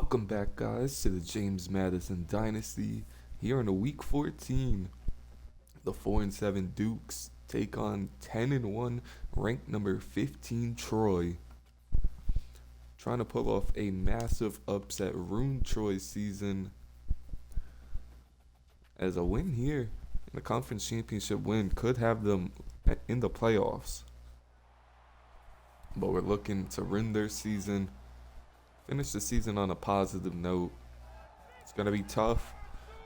Welcome back, guys, to the James Madison Dynasty. Here in a Week 14, the 4-7 Dukes take on 10-1, ranked number 15 Troy. Trying to pull off a massive upset, ruin Troy's season. As a win here, the conference championship win could have them in the playoffs. But we're looking to ruin their season. Finish the season on a positive note. It's going to be tough,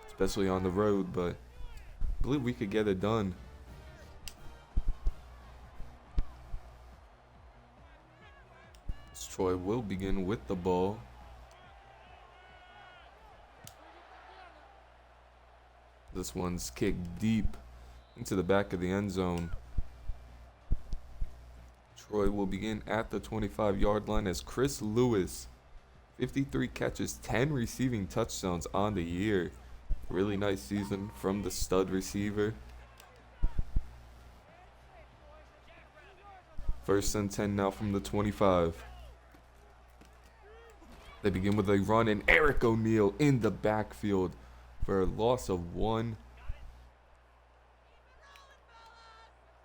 especially on the road, but I believe we could get it done. Troy will begin with the ball. This one's kicked deep into the back of the end zone. Troy will begin at the 25-yard line as Chris Lewis, 53 catches, 10 receiving touchdowns on the year. Really nice season from the stud receiver. First and 10 now from the 25. They begin with a run, and Eric O'Neal in the backfield for a loss of 1.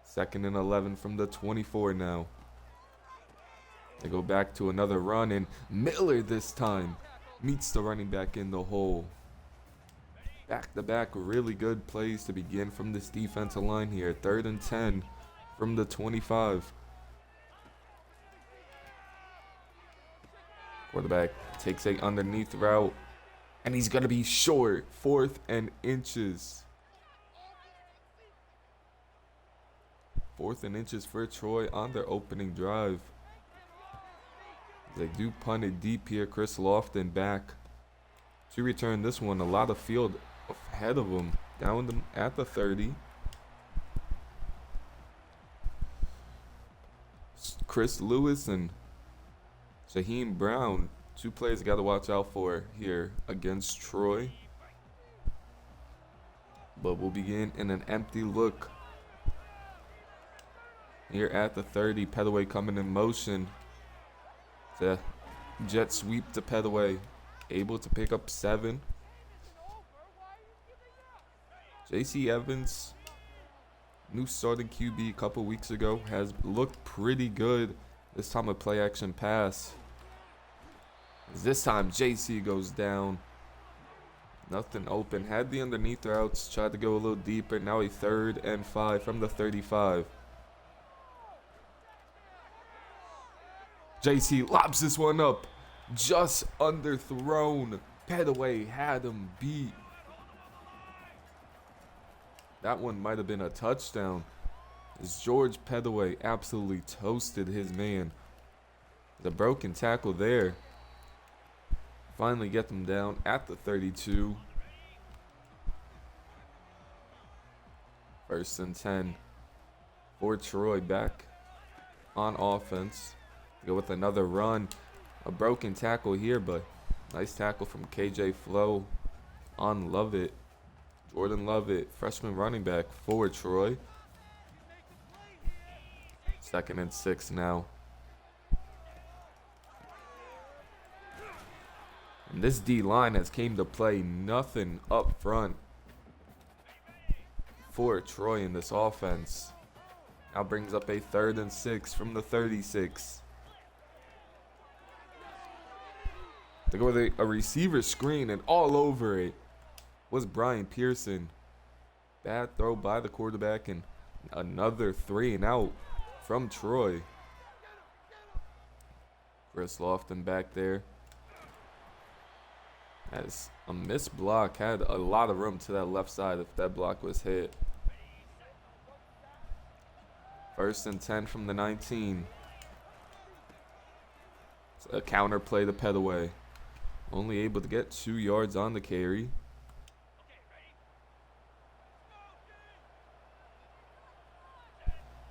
Second and 11 from the 24 now. They go back to another run, and Miller this time meets the running back in the hole. Back-to-back really good plays to begin from this defensive line here. Third and 10 from the 25. Quarterback takes a underneath route, and he's going to be short. 4th and inches. 4th and inches for Troy on their opening drive. They do punt it deep here. Chris Lofton back to return this one. A lot of field ahead of him. Down them at the 30. Chris Lewis and Shaheem Brown. 2 players got to watch out for here against Troy. But we'll begin in an empty look. Here at the 30. Pettaway coming in motion. The jet sweep to Pettaway, able to pick up 7. J.C. Evans, new starting QB a couple weeks ago, has looked pretty good. This time a play action pass. This time J.C. goes down. Nothing open. Had the underneath routes, tried to go a little deeper. Now a 3rd and 5 from the 35. JC lobs this one up, just underthrown. Pettaway had him beat. That one might have been a touchdown, as George Pettaway absolutely toasted his man. The broken tackle there. Finally get them down at the 32. First and 10 for Troy back on offense. Go with another run. A broken tackle here, but nice tackle from KJ Flo on Lovett. Jordan Lovett, freshman running back for Troy. 2nd and 6 now. And this D-line has came to play. Nothing up front for Troy in this offense. Now brings up a 3rd and 6 from the 36. They go with a receiver screen, and all over it was Brian Pearson. Bad throw by the quarterback, and another 3 and out from Troy. Chris Lofton back there. As a missed block, had a lot of room to that left side if that block was hit. First and 10 from the 19. It's a counter play to Pettaway. Only able to get 2 yards on the carry.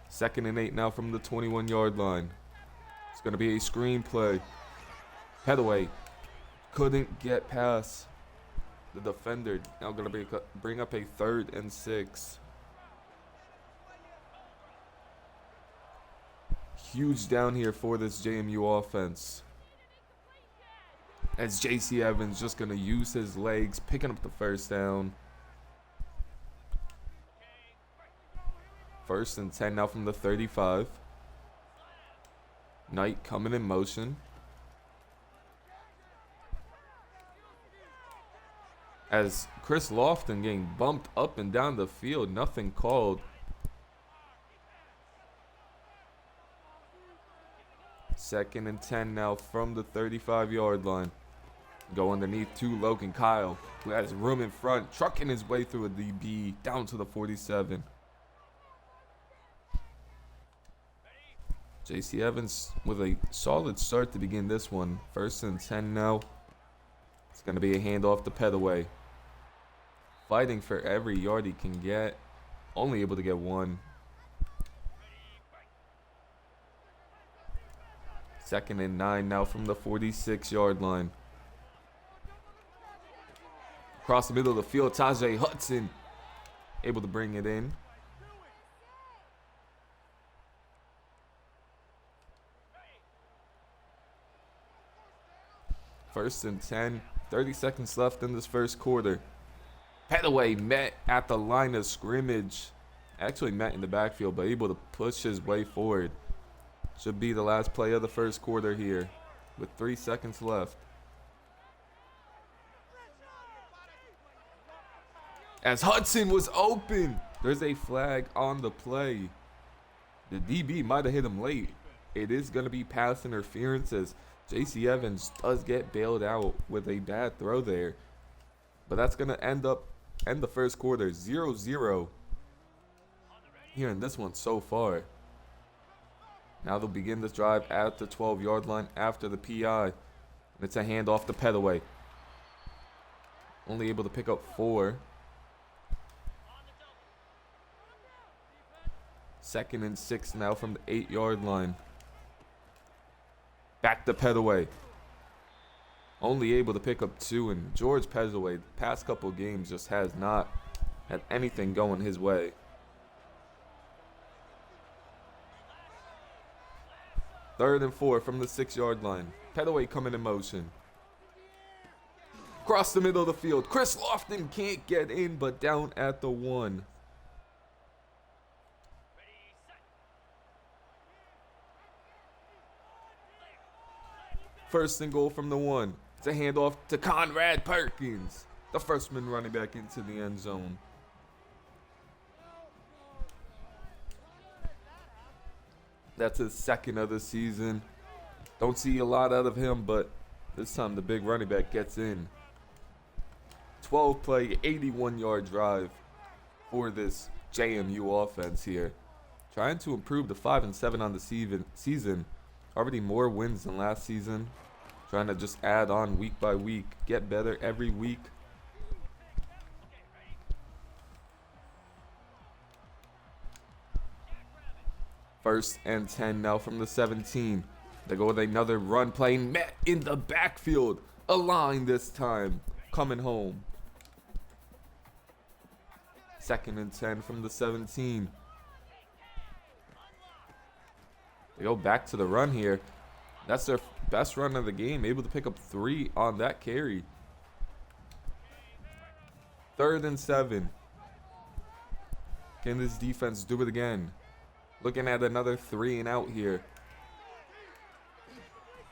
Second and 8 now from the 21-yard line. It's going to be a screen play. Pettaway couldn't get past the defender. Now going to bring up a 3rd and 6. Huge down here for this JMU offense. As J.C. Evans just going to use his legs, picking up the first down. 1st and 10 now from the 35. Knight coming in motion. As Chris Lofton getting bumped up and down the field, nothing called. 2nd and 10 now from the 35-yard line. Go underneath to Logan Kyle, who has room in front, trucking his way through a DB down to the 47. J.C. Evans with a solid start to begin this one. 1st and 10 now. It's going to be a handoff to Petaway. Fighting for every yard he can get. Only able to get one. 2nd and 9 now from the 46-yard line. Across the middle of the field, Tajay Hudson able to bring it in. First and 10, 30 seconds left in this first quarter. Petaway met at the line of scrimmage. Actually met in the backfield, but able to push his way forward. Should be the last play of the first quarter here with 3 seconds left. As Hudson was open, there's a flag on the play. The DB might have hit him late. It is going to be pass interference as J.C. Evans does get bailed out with a bad throw there. But that's going to end the first quarter 0-0 here in this one so far. Now they'll begin this drive at the 12-yard line after the PI. And it's a handoff to Petaway. Only able to pick up 4. 2nd and 6 now from the 8-yard line. Back to Petaway. Only able to pick up 2, and George Petaway, the past couple games, just has not had anything going his way. Third and 4 from the 6-yard line. Petaway coming in motion. Across the middle of the field. Chris Lofton can't get in, but down at the 1. First and goal from the 1. It's a handoff to Conrad Perkins, the freshman running back into the end zone. That's his 2nd of the season. Don't see a lot out of him, but this time the big running back gets in. 12-play, 81-yard drive for this JMU offense here. Trying to improve to 5-7 on the season. Already more wins than last season. Trying to just add on week by week. Get better every week. First and 10 now from the 17. They go with another run play. Met in the backfield. A line this time. Coming home. 2nd and 10 from the 17. They go back to the run here. That's their best run of the game. Able to pick up 3 on that carry. 3rd and 7. Can this defense do it again? Looking at another 3 and out here.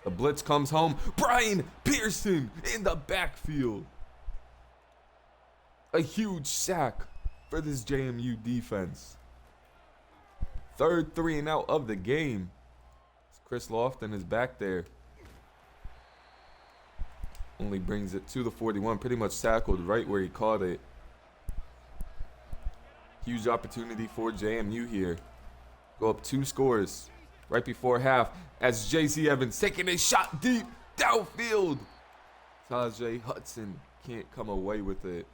The blitz comes home. Brian Pearson in the backfield. A huge sack for this JMU defense. 3rd 3 and out of the game. Chris Lofton is back there. Only brings it to the 41. Pretty much tackled right where he caught it. Huge opportunity for JMU here. Go up 2 scores right before half as J.C. Evans taking a shot deep downfield. Tajay Hudson can't come away with it.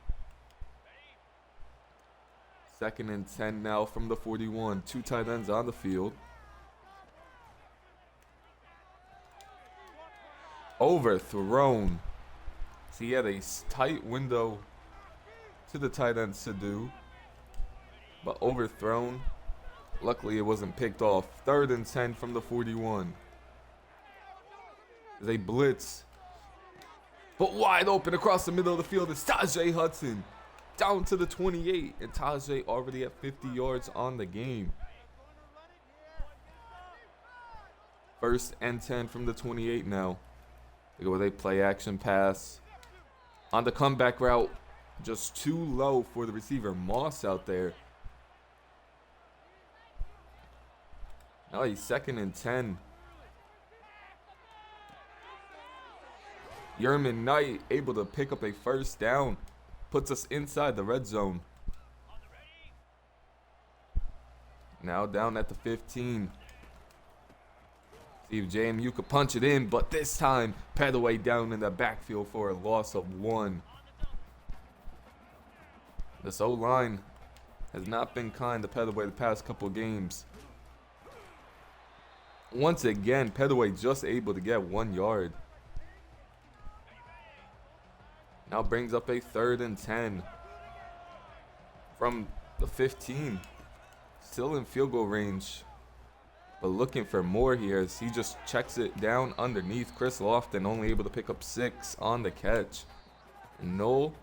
2nd and 10 now from the 41. 2 tight ends on the field. Overthrown. So he had a tight window to the tight end Sadu, but overthrown. Luckily it wasn't picked off. 3rd and 10 from the 41. They blitz But wide open across the middle of the field is Tajay Hudson. Down to the 28, and Tajay already at 50 yards on the game. 1st and 10 from the 28 now. Look at where they play action pass. On the comeback route, just too low for the receiver Moss out there. Now he's 2nd and 10. Yerman Knight able to pick up a 1st down. Puts us inside the red zone. Now down at the 15. See if JMU could punch it in, but this time Pettaway down in the backfield for a loss of 1. This O-line has not been kind to Pettaway the past couple games. Once again, Pettaway just able to get 1 yard. Now brings up a 3rd and 10 from the 15. Still in field goal range, but looking for more here as he just checks it down underneath. Chris Lofton only able to pick up 6 on the catch. No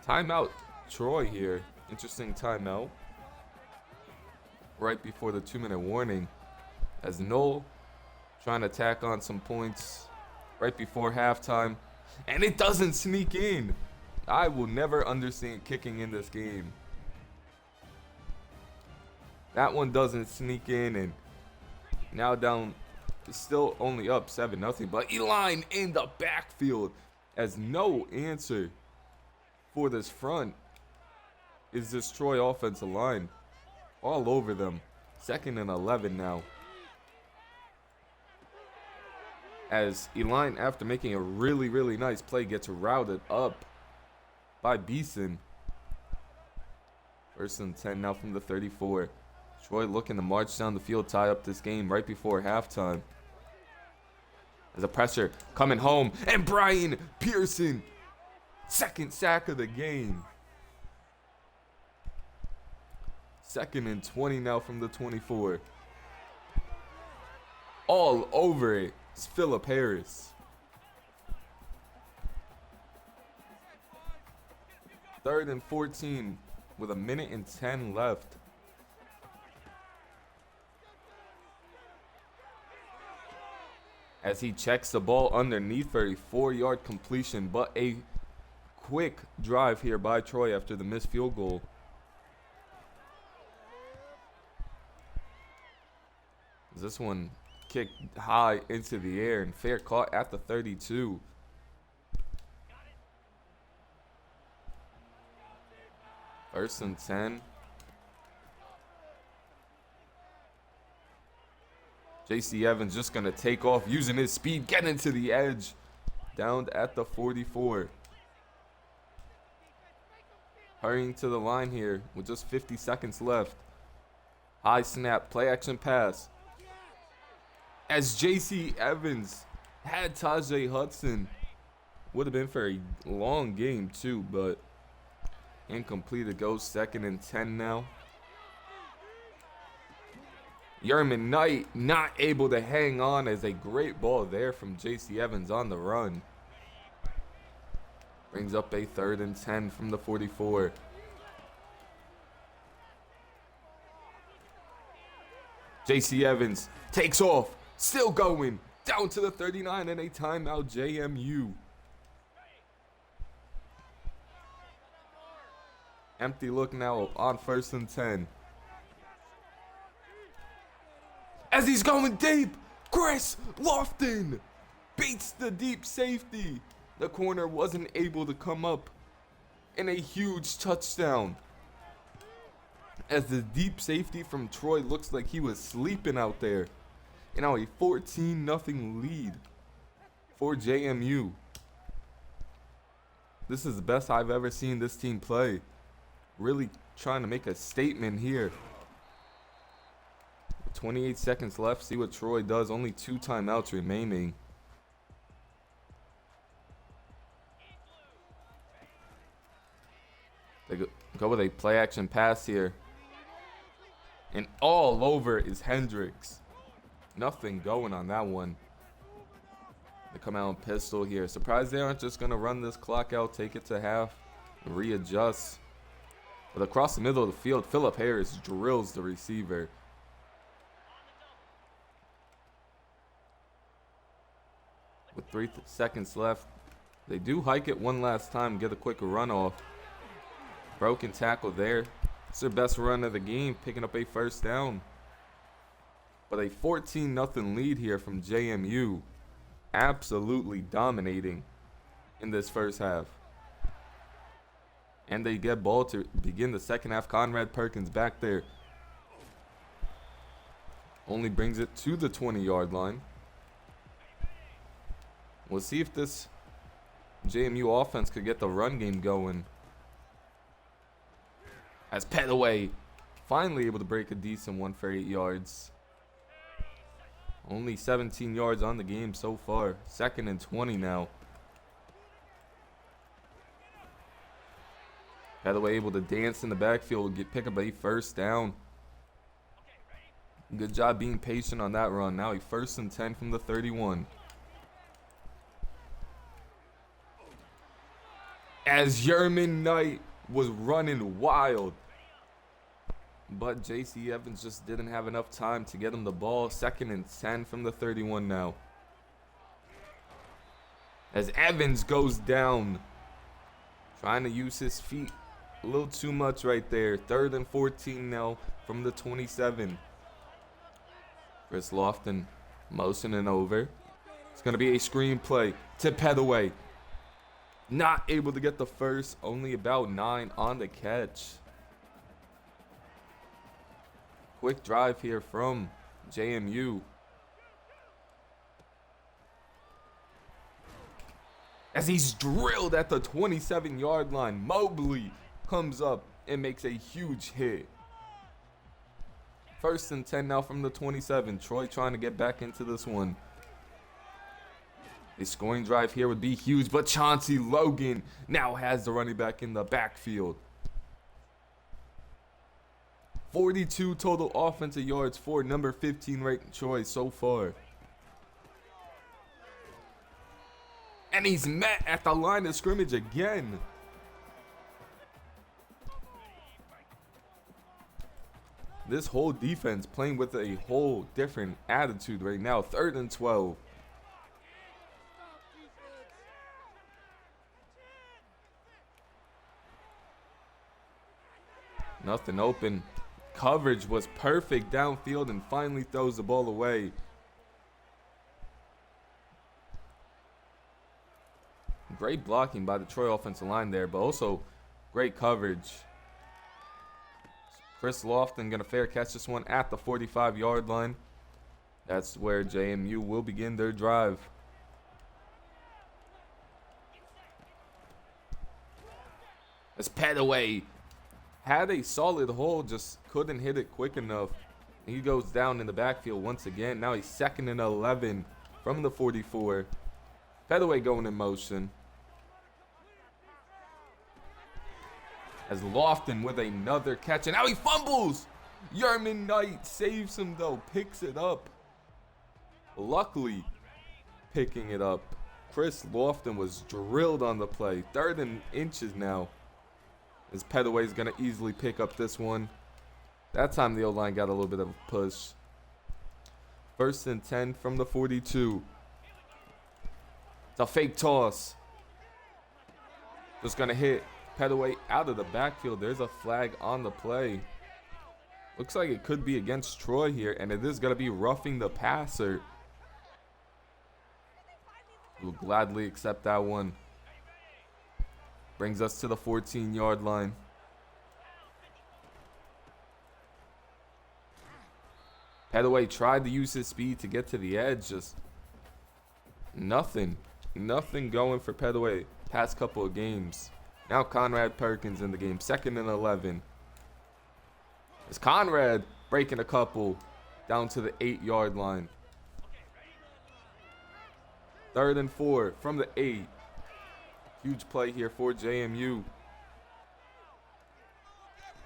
timeout, Troy here. Interesting timeout right before the 2-minute warning, as Noel trying to tack on some points right before halftime, and it doesn't sneak in. I will never understand kicking in this game. That one doesn't sneak in, and now down, still only up 7-0, but Eline in the backfield as no answer for this front is this Troy offensive line. All over them. 2nd and 11 now. As Eline, after making a really, really nice play, gets routed up by Beeson. 1st and 10 now from the 34. Troy looking to march down the field, tie up this game right before halftime. There's a pressure coming home, and Brian Pearson, 2nd sack of the game. 2nd and 20 now from the 24. All over it. It's Phillip Harris. 3rd and 14 with 1:10 left. As he checks the ball underneath for a 4-yard completion, but a quick drive here by Troy after the missed field goal. This one kicked high into the air and fair caught at the 32. First and 10. J.C. Evans just going to take off using his speed, get into the edge. Down at the 44. Hurrying to the line here with just 50 seconds left. High snap, play action pass. As J.C. Evans had Tajay Hudson. Would have been for a long game too, but incomplete. It goes 2nd and 10 now. Yerman Knight not able to hang on, as a great ball there from J.C. Evans on the run. Brings up a 3rd and 10 from the 44. J.C. Evans takes off, still going, down to the 39, and a timeout, JMU. Empty look now on 1st and 10. As he's going deep, Chris Lofton beats the deep safety. The corner wasn't able to come up, and a huge touchdown. As the deep safety from Troy looks like he was sleeping out there. And now a 14-0 lead for JMU. This is the best I've ever seen this team play. Really trying to make a statement here. 28 seconds left. See what Troy does. Only 2 timeouts remaining. They go with a play action pass here. And all over is Hendricks. Nothing going on that one. come out and pistol here. Surprised they aren't just going to run this clock out, take it to half, and readjust. But across the middle of the field, Phillip Harris drills the receiver. With 3 seconds left, they do hike it one last time, get a quick run off. Broken tackle there. It's their best run of the game, picking up a first down. But a 14-0 lead here from JMU. Absolutely dominating in this first half. And they get ball to begin the second half. Conrad Perkins back there. Only brings it to the 20-yard line. We'll see if this JMU offense could get the run game going. As Petaway finally able to break a decent one for 8 yards. Only 17 yards on the game so far. 2nd and 20 now. Petaway able to dance in the backfield, pick up a first down. Good job being patient on that run. Now a 1st and 10 from the 31. As Yerman Knight was running wild. But J.C. Evans just didn't have enough time to get him the ball. 2nd and 10 from the 31 now. As Evans goes down. Trying to use his feet a little too much right there. 3rd and 14 now from the 27. Chris Lofton motioning over. It's going to be a screen play to Petaway. Not able to get the first. Only about 9 on the catch. Quick drive here from JMU. As he's drilled at the 27-yard line, Mobley comes up and makes a huge hit. 1st and 10 now from the 27. Troy trying to get back into this one. A scoring drive here would be huge, but Chauncey Logan now has the running back in the backfield. 42 total offensive yards for number 15 ranked Troy so far. And he's met at the line of scrimmage again. This whole defense playing with a whole different attitude right now. 3rd and 12. Nothing open. Coverage was perfect downfield and finally throws the ball away. Great blocking by the Troy offensive line there, but also great coverage. Chris Lofton going to fair catch this one at the 45-yard line. That's where JMU will begin their drive. As Petaway had a solid hold, just couldn't hit it quick enough. He goes down in the backfield once again. Now he's 2nd and 11 from the 44. Petaway going in motion. As Lofton with another catch, and now he fumbles. Yerman Knight saves him though, picks it up. Luckily, picking it up. Chris Lofton was drilled on the play. 3rd and inches now. As Petaway is going to easily pick up this one. That time the O-line got a little bit of a push. 1st and 10 from the 42. It's a fake toss. Just going to hit Petaway out of the backfield. There's a flag on the play. Looks like it could be against Troy here, and it is going to be roughing the passer. We'll gladly accept that one. Brings us to the 14-yard line. Petaway tried to use his speed to get to the edge. Just nothing going for Petaway past couple of games. Now Conrad Perkins in the game. 2nd and 11. It's Conrad breaking a couple down to the 8-yard line. 3rd and 4 from the 8. Huge play here for JMU.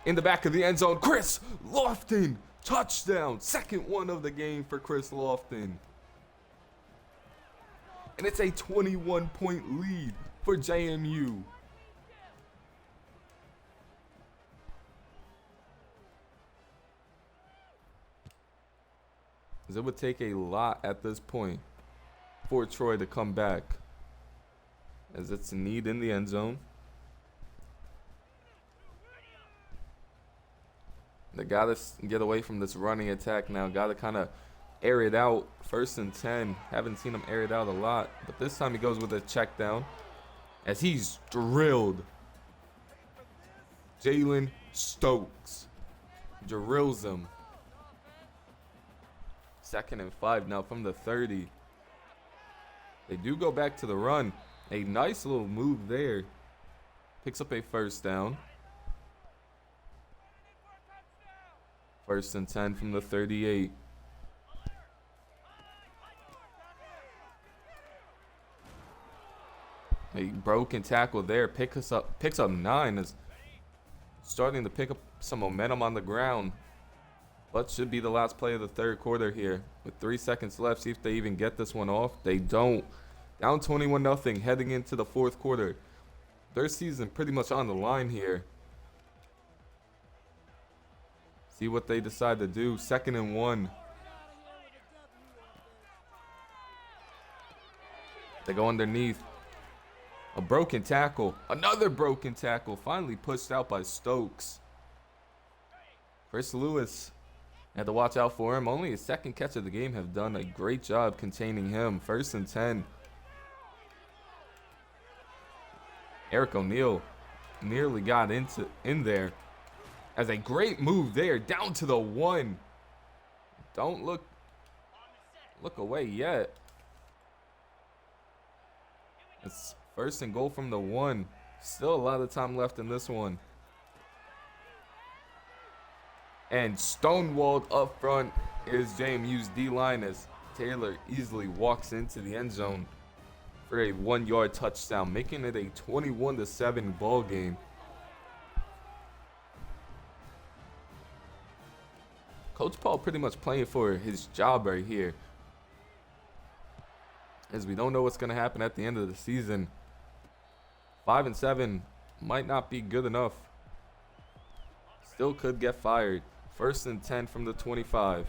In the back of the end zone, Chris Lofton. Touchdown. 2nd one of the game for Chris Lofton. And it's a 21-point lead for JMU. As it would take a lot at this point for Troy to come back, as it's a need in the end zone. They got to get away from this running attack now. Got to kind of air it out. 1st and 10. Haven't seen him air it out a lot. But this time he goes with a check down as he's drilled. Jalen Stokes drills him. 2nd and 5 now from the 30. They do go back to the run. A nice little move there. Picks up a 1st down. 1st and 10 from the 38. A broken tackle there. Picks up 9. Is starting to pick up some momentum on the ground. But should be the last play of the 3rd quarter here. With 3 seconds left, see if they even get this one off. They don't. Down 21-0 heading into the 4th quarter. Their season pretty much on the line here. See what they decide to do. 2nd and 1. They go underneath. A broken tackle. Another broken tackle. Finally pushed out by Stokes. Chris Lewis had to watch out for him. Only his 2nd catch of the game. Have done a great job containing him. 1st and 10. Eric O'Neal nearly got in there. As a great move there. Down to the 1. Don't look away yet. It's 1st and goal from the 1. Still a lot of time left in this one. And stonewalled up front is JMU's D-line as Taylor easily walks into the end zone for a 1-yard touchdown, making it a 21-7 ball game. Coach Paul pretty much playing for his job right here, as we don't know what's going to happen at the end of the season. 5 and 7 might not be good enough. Still could get fired. 1st and 10 from the 25.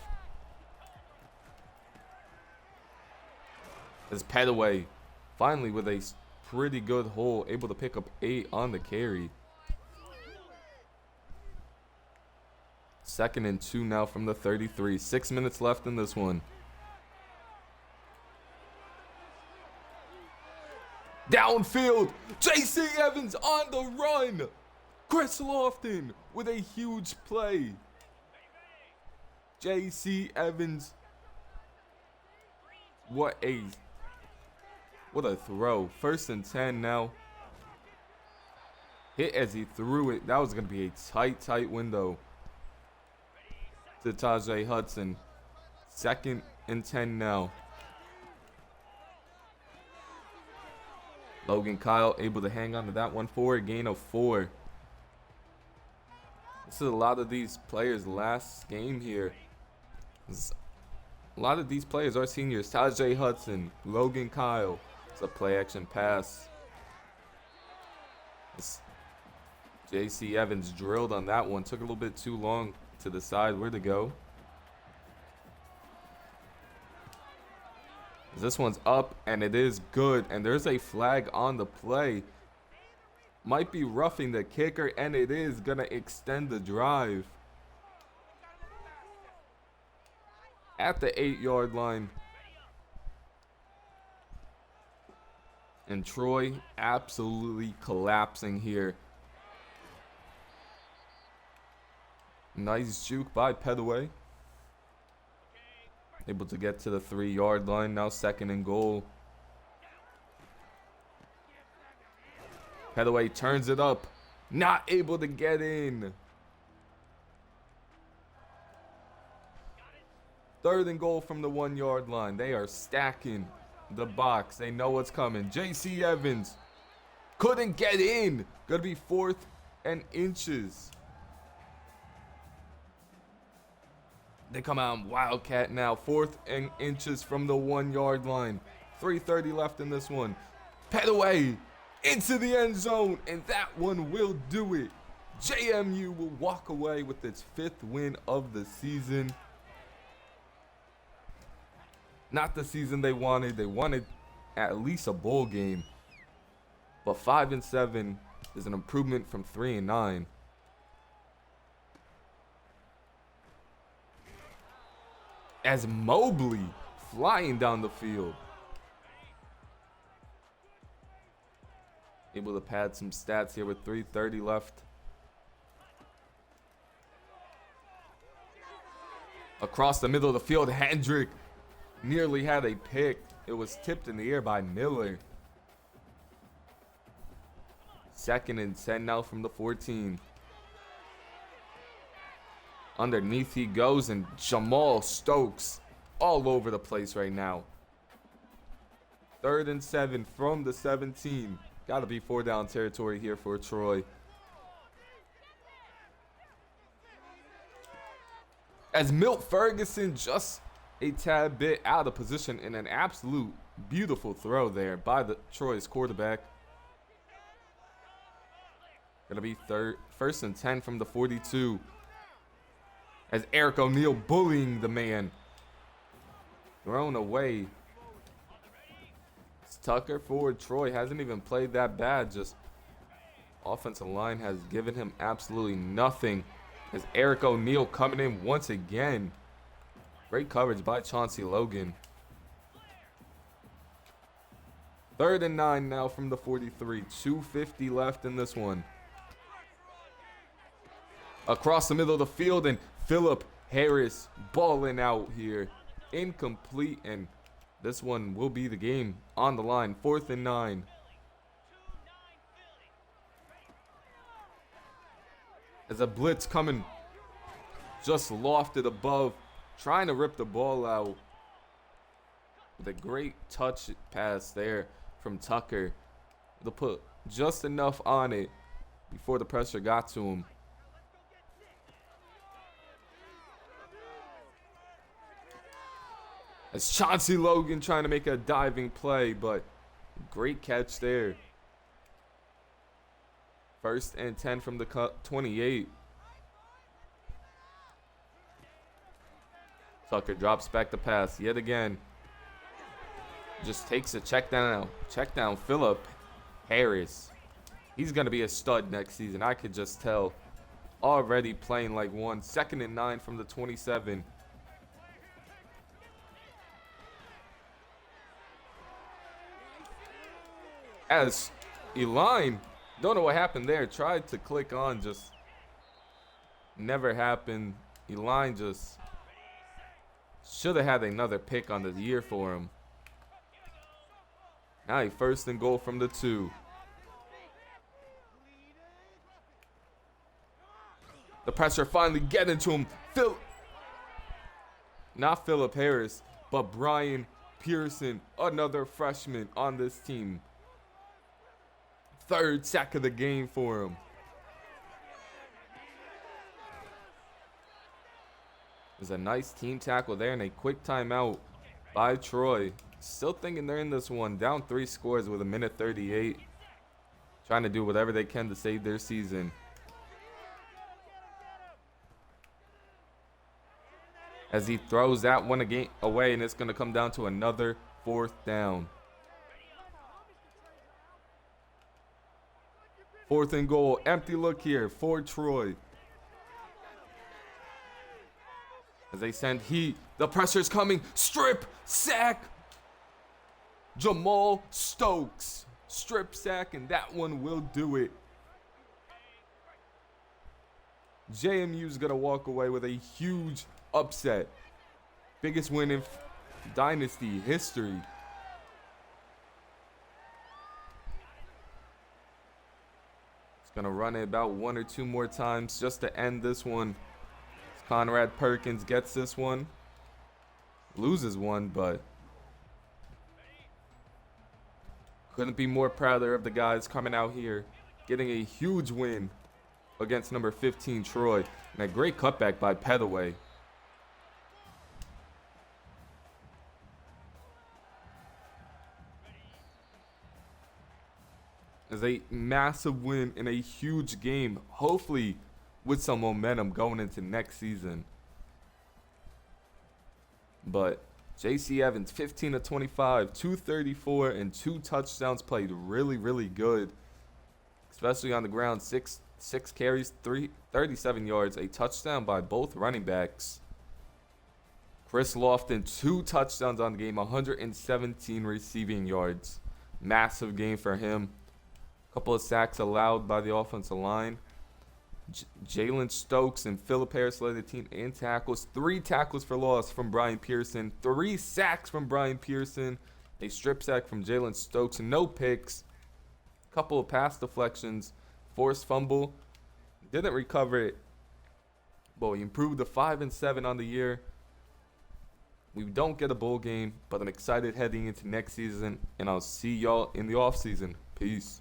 As Petaway finally with a pretty good hole, able to pick up 8 on the carry. 2nd and 2 now from the 33. 6 minutes left in this one. Downfield, J.C. Evans on the run. Chris Lofton with a huge play. J.C. Evans, what a throw. 1st and 10 now. Hit as he threw it. That was going to be a tight window to Tajay Hudson. 2nd and 10 now. Logan Kyle able to hang on to that one for a gain of 4. This is a lot of these players' last game here. A lot of these players are seniors. Tajay Hudson, Logan Kyle. It's a play action pass. J.C. Evans drilled on that one. Took a little bit too long to decide where to go. This one's up, and it is good. And there's a flag on the play. Might be roughing the kicker, and it is going to extend the drive. At the 8-yard line. And Troy absolutely collapsing here. Nice juke by Petaway. Able to get to the 3-yard line. Now 2nd and goal. Petaway turns it up. Not able to get in. 3rd and goal from the 1-yard line. They are stacking the box. They know what's coming. J.C. Evans couldn't get in. Gonna be 4th and inches. They come out Wildcat now. 4th and inches from the 1-yard line. 3:30 left in this one. Petaway into the end zone, and that one will do it. JMU will walk away with its 5th win of the season. Not the season they wanted. They wanted at least a bowl game. But 5-7 is an improvement from 3-9. As Mobley flying down the field. Able to pad some stats here with 3:30 left. Across the middle of the field, Hendrick nearly had a pick. It was tipped in the air by Miller. 2nd and 10 now from the 14. Underneath he goes, and Jamal Stokes all over the place right now. 3rd and 7 from the 17. Got to be 4-down territory here for Troy. As Milt Ferguson just a tad bit out of position in an absolute beautiful throw there by the Troy's quarterback. Gonna be 1st and 10 from the 42. As Eric O'Neal bullying the man. Thrown away. It's Tucker forward. Troy hasn't even played that bad. Just offensive line has given him absolutely nothing. As Eric O'Neal coming in once again. Great coverage by Chauncey Logan. 3rd and 9 now from the 43. 2:50 left in this one. Across the middle of the field, and Philip Harris balling out here. Incomplete, and this one will be the game on the line. 4th and 9. As a blitz coming just lofted above, trying to rip the ball out. With a great touch pass there from Tucker. To put just enough on it before the pressure got to him. As Chauncey Logan trying to make a diving play, but great catch there. 1st and 10 from the 28. Tucker drops back the pass yet again. Just takes a check down. Check down Philip Harris. He's going to be a stud next season. I could just tell. Already playing like one. 2nd and 9 from the 27. As Eline, don't know what happened there. Tried to click on, just never happened. Eline just should have had another pick on the year for him. Now he 1st and goal from the 2. The pressure finally getting to him. Not Philip Harris, but Brian Pearson, another freshman on this team. 3rd sack of the game for him. There's a nice team tackle there and a quick timeout by Troy. Still thinking they're in this one. Down 3 scores with 1:38. Trying to do whatever they can to save their season. As he throws that one away, and it's going to come down to another 4th down. 4th and goal. Empty look here for Troy. As they send heat. The pressure's coming. Strip sack. Jamal Stokes. Strip sack, and that one will do it. JMU's going to walk away with a huge upset. Biggest win in dynasty history. Gonna run it about 1 or 2 more times just to end this one. Conrad Perkins gets this one. Loses one, but couldn't be more prouder of the guys coming out here, getting a huge win against number 15 Troy. And a great cutback by Petaway. is a massive win in a huge game, hopefully with some momentum going into next season. But J.C. Evans, 15 of 25, 234, and 2 touchdowns, played really, really good, especially on the ground. Six carries, 37 yards, a touchdown by both running backs. Chris Lofton, 2 touchdowns on the game, 117 receiving yards. Massive game for him. A couple of sacks allowed by the offensive line. Jalen Stokes and Philip Harris led the team in tackles. 3 tackles for loss from Brian Pearson. 3 sacks from Brian Pearson. A strip sack from Jalen Stokes. No picks. A couple of pass deflections. Forced fumble. Didn't recover it. But we improved to 5-7 on the year. We don't get a bowl game, but I'm excited heading into next season. And I'll see y'all in the offseason. Peace.